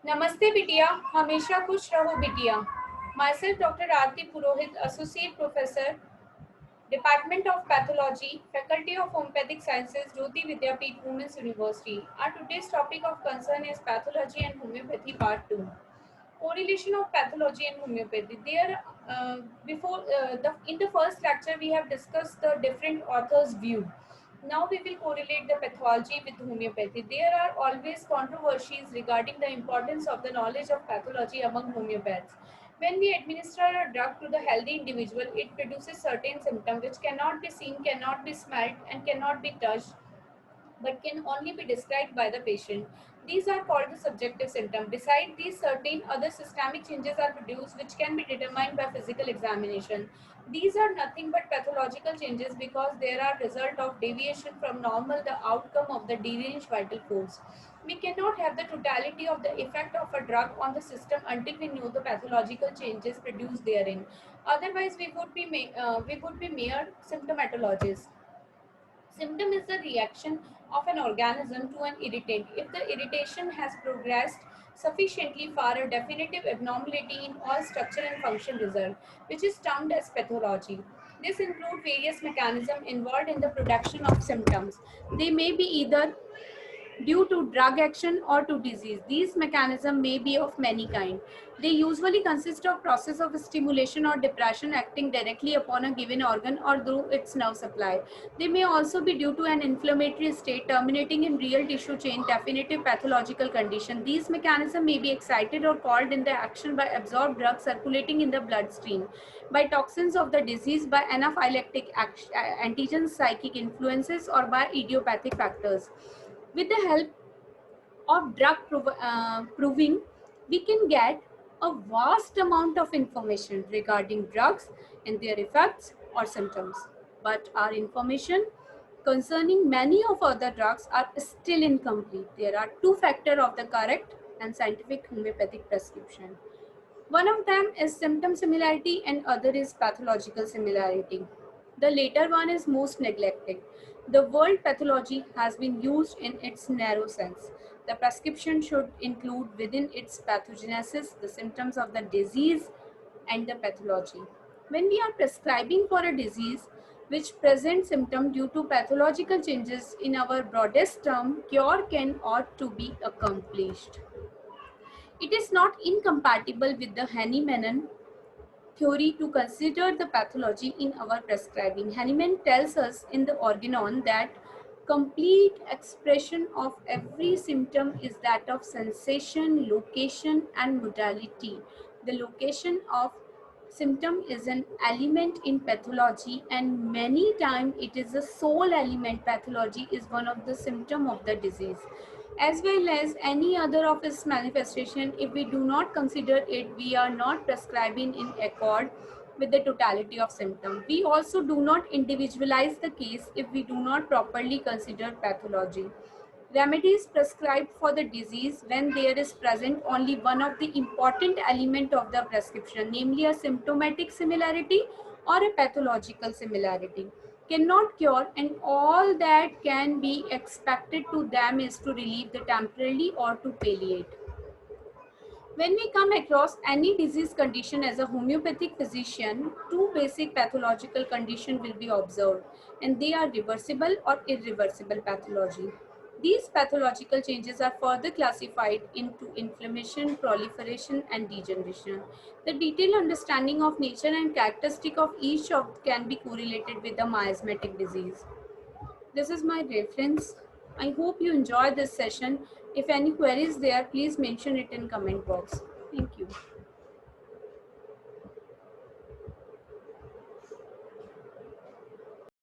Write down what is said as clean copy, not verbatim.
नमस्ते बिटिया, हमेशा खुश रहो बिटिया। Myself doctor Aarti Purohit, associate professor, department of pathology, faculty of homoeopathic sciences, Jyoti Vidyapeeth, women's university. Our today's topic of concern is pathology and homeopathy part 2. Correlation of pathology and homeopathy. In the first lecture we have discussed the different authors' view. Now we will correlate the pathology with homeopathy. There are always controversies regarding the importance of the knowledge of pathology among homeopaths. When we administer a drug to the healthy individual, it produces certain symptoms which cannot be seen, cannot be smelled, and cannot be touched, but can only be described by the patient. These are called the subjective symptoms. Besides these, certain other systemic changes are produced which can be determined by physical examination. These are nothing but pathological changes because they are result of deviation from normal, the outcome of the deranged vital force. We cannot have the totality of the effect of a drug on the system until we know the pathological changes produced therein. Otherwise, we would be mere symptomatologists. Symptom is the reaction of an organism to an irritant. If the irritation has progressed sufficiently far, a definitive abnormality in all structure and function result, which is termed as pathology. This includes various mechanisms involved in the production of symptoms. They may be either due to drug action or to disease. These mechanisms may be of many kinds. They usually consist of process of stimulation or depression acting directly upon a given organ or through its nerve supply. They may also be due to an inflammatory state terminating in real tissue chain definitive pathological condition. These mechanisms may be excited or called into action by absorbed drugs circulating in the bloodstream, by toxins of the disease, by anaphylactic antigens, psychic influences, or by idiopathic factors. With the help of proving, we can get a vast amount of information regarding drugs and their effects or symptoms. But our information concerning many of other drugs are still incomplete. There are two factors of the correct and scientific homeopathic prescription. One of them is symptom similarity and other is pathological similarity. The later one is most neglected. The word pathology has been used in its narrow sense. The prescription should include within its pathogenesis the symptoms of the disease and the pathology. When we are prescribing for a disease which presents symptom due to pathological changes in our broadest term, cure can ought to be accomplished. It is not incompatible with the Hahnemann theory to consider the pathology in our prescribing. Hahnemann tells us in the Organon that complete expression of every symptom is that of sensation, location, and modality. The location of symptom is an element in pathology, and many times it is the sole element. Pathology is one of the symptom of the disease as well as any other of its manifestation. If we do not consider it, we are not prescribing in accord with the totality of symptom. We also do not individualize the case if we do not properly consider pathology. Remedies prescribed for the disease when there is present only one of the important element of the prescription, namely a symptomatic similarity or a pathological similarity, cannot cure, and all that can be expected to them is to relieve the temporarily or to palliate. When we come across any disease condition as a homeopathic physician, two basic pathological conditions will be observed, and they are reversible or irreversible pathology. These pathological changes are further classified into inflammation, proliferation, and degeneration. The detailed understanding of nature and characteristic of each of can be correlated with the miasmatic disease. This is my reference. I hope you enjoyed this session. If any queries there, please mention it in comment box.